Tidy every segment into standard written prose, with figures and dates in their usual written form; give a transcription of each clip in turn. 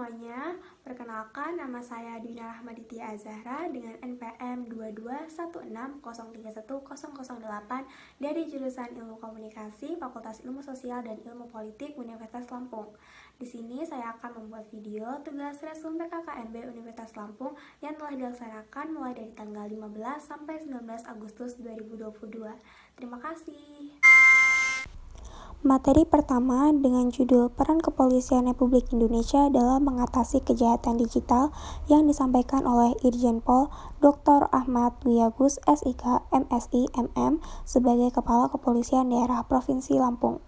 semuanya, perkenalkan nama saya Dina Rahmaditya Azahra dengan NPM 22160310008 dari jurusan Ilmu Komunikasi, Fakultas Ilmu Sosial dan Ilmu Politik Universitas Lampung. Di sini saya akan membuat video tugas resum PKKMB Universitas Lampung yang telah dilaksanakan mulai dari tanggal 15 sampai 19 Agustus 2022. Terima kasih. Materi pertama dengan judul Peran Kepolisian Republik Indonesia dalam Mengatasi Kejahatan Digital yang disampaikan oleh Irjen Pol Dr. Ahmad Dwi Agus, SIK, MSI, MM sebagai Kepala Kepolisian Daerah Provinsi Lampung.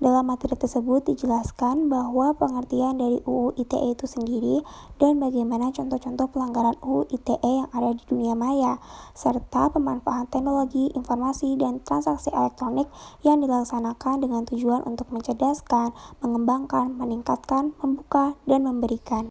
Dalam materi tersebut dijelaskan bahwa pengertian dari UU ITE itu sendiri dan bagaimana contoh-contoh pelanggaran UU ITE yang ada di dunia maya, serta pemanfaatan teknologi, informasi, dan transaksi elektronik yang dilaksanakan dengan tujuan untuk mencerdaskan, mengembangkan, meningkatkan, membuka, dan memberikan.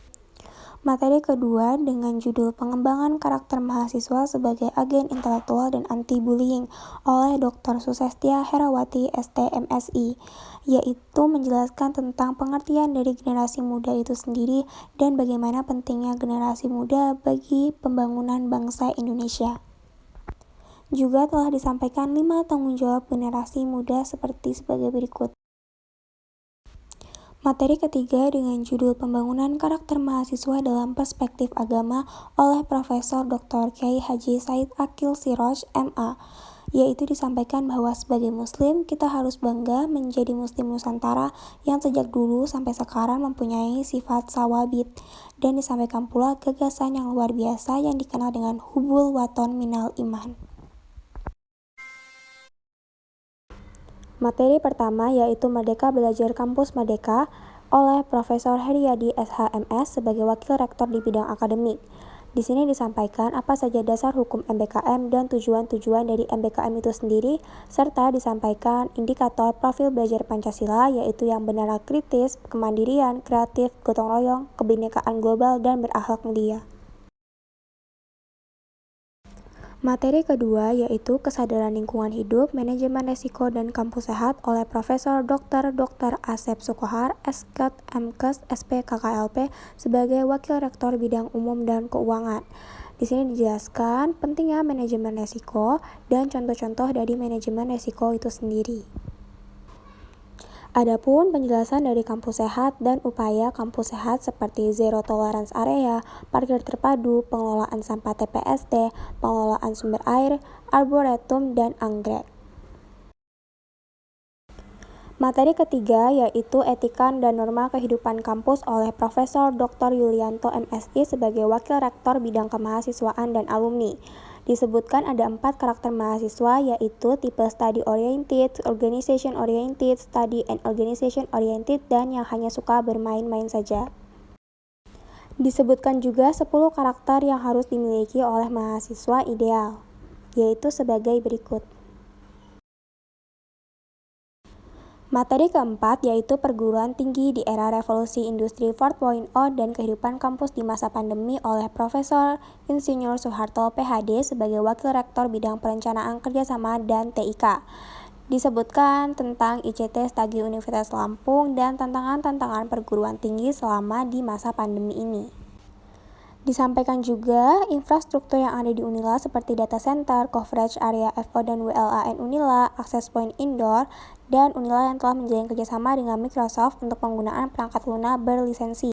Materi kedua dengan judul Pengembangan Karakter Mahasiswa sebagai Agen Intelektual dan Anti-Bullying oleh Dr. Susestia Herawati, ST, MSI, yaitu menjelaskan tentang pengertian dari generasi muda itu sendiri dan bagaimana pentingnya generasi muda bagi pembangunan bangsa Indonesia. Juga telah disampaikan 5 tanggung jawab generasi muda sebagai berikut. Materi ketiga dengan judul Pembangunan Karakter Mahasiswa dalam Perspektif Agama oleh Profesor Dr. Kiai Haji Said Akil Siroj, MA, yaitu disampaikan bahwa sebagai Muslim kita harus bangga menjadi Muslim Nusantara yang sejak dulu sampai sekarang mempunyai sifat sawabit, dan disampaikan pula gagasan yang luar biasa yang dikenal dengan hubul waton minal iman. Materi pertama yaitu Merdeka Belajar Kampus Merdeka oleh Profesor Heriadi SHMS sebagai Wakil Rektor di bidang akademik. Di sini disampaikan apa saja dasar hukum MBKM dan tujuan-tujuan dari MBKM itu sendiri, serta disampaikan indikator profil belajar Pancasila yaitu yang benar kritis, kemandirian, kreatif, gotong royong, kebinekaan global, dan berakhlak mulia. Materi kedua yaitu Kesadaran Lingkungan Hidup, Manajemen Resiko dan Kampus Sehat oleh Profesor Dr. Asep Sukohar, Esket MKes, SP KKLP sebagai Wakil Rektor Bidang Umum dan Keuangan. Di sini dijelaskan pentingnya manajemen resiko dan contoh-contoh dari manajemen resiko itu sendiri. Adapun penjelasan dari kampus sehat dan upaya kampus sehat seperti zero tolerance area, parkir terpadu, pengelolaan sampah TPST, pengelolaan sumber air, arboretum, dan anggrek. Materi ketiga yaitu Etika dan Norma Kehidupan Kampus oleh Profesor Dr. Yulianto MSI sebagai Wakil Rektor Bidang Kemahasiswaan dan Alumni. Disebutkan ada 4 karakter mahasiswa yaitu tipe study oriented, organization oriented, study and organization oriented, dan yang hanya suka bermain-main saja. Disebutkan juga 10 karakter yang harus dimiliki oleh mahasiswa ideal, yaitu sebagai berikut. Materi keempat yaitu Perguruan Tinggi di Era Revolusi Industri 4.0 dan Kehidupan Kampus di Masa Pandemi oleh Profesor Insinyur Soeharto PhD sebagai Wakil Rektor Bidang Perencanaan Kerjasama dan TIK. Disebutkan tentang ICT Stagi Universitas Lampung dan tantangan-tantangan perguruan tinggi selama di masa pandemi ini. Disampaikan juga infrastruktur yang ada di Unila seperti data center, coverage area FO dan WLAN Unila, access point indoor, dan Unila yang telah menjalin kerjasama dengan Microsoft untuk penggunaan perangkat lunak berlisensi.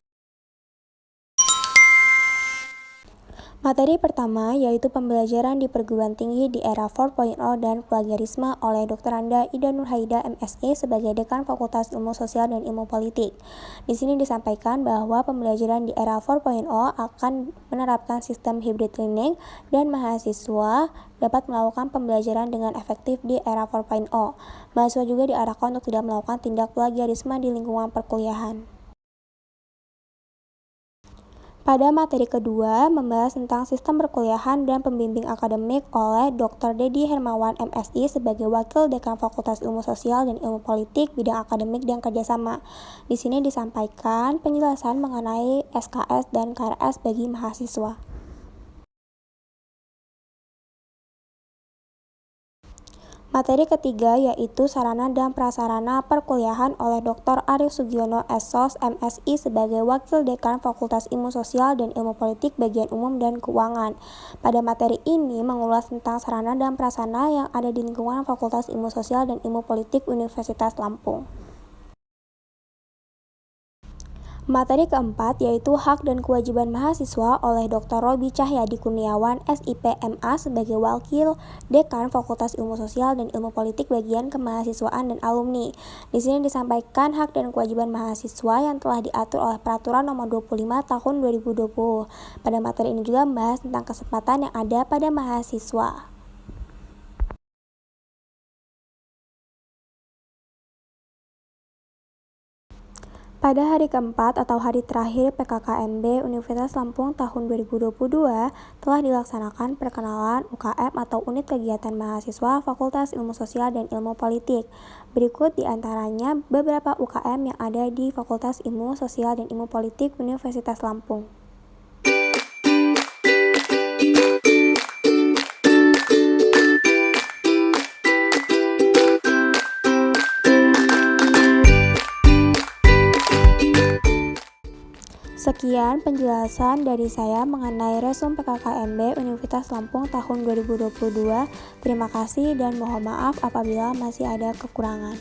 Materi pertama yaitu Pembelajaran di Perguruan Tinggi di Era 4.0 dan Plagiarisme oleh Dr. Anda Ida Nurhaida MSI sebagai Dekan Fakultas Ilmu Sosial dan Ilmu Politik. Di sini disampaikan bahwa pembelajaran di era 4.0 akan menerapkan sistem hybrid learning dan mahasiswa dapat melakukan pembelajaran dengan efektif di era 4.0. Mahasiswa juga diarahkan untuk tidak melakukan tindak plagiarisme di lingkungan perkuliahan. Pada materi kedua, membahas tentang sistem perkuliahan dan pembimbing akademik oleh Dr. Dedi Hermawan MSI sebagai Wakil Dekan Fakultas Ilmu Sosial dan Ilmu Politik Bidang Akademik dan Kerjasama. Di sini disampaikan penjelasan mengenai SKS dan KRS bagi mahasiswa. Materi ketiga yaitu Sarana dan Prasarana Perkuliahan oleh Dr. Arief Sugiono SSOS MSI sebagai Wakil Dekan Fakultas Ilmu Sosial dan Ilmu Politik Bagian Umum dan Keuangan. Pada materi ini mengulas tentang sarana dan prasarana yang ada di lingkungan Fakultas Ilmu Sosial dan Ilmu Politik Universitas Lampung. Materi keempat yaitu Hak dan Kewajiban Mahasiswa oleh Dr. Robi Cahyadi Kurniawan, SIP MA sebagai Wakil Dekan Fakultas Ilmu Sosial dan Ilmu Politik Bagian Kemahasiswaan dan Alumni. Di sini disampaikan hak dan kewajiban mahasiswa yang telah diatur oleh Peraturan Nomor 25 Tahun 2020. Pada materi ini juga membahas tentang kesempatan yang ada pada mahasiswa. Pada hari keempat atau hari terakhir PKKMB Universitas Lampung tahun 2022 telah dilaksanakan perkenalan UKM atau Unit Kegiatan Mahasiswa Fakultas Ilmu Sosial dan Ilmu Politik. Berikut diantaranya beberapa UKM yang ada di Fakultas Ilmu Sosial dan Ilmu Politik Universitas Lampung. Sekian penjelasan dari saya mengenai Resum PKKMB Universitas Lampung tahun 2022. Terima kasih dan mohon maaf apabila masih ada kekurangan.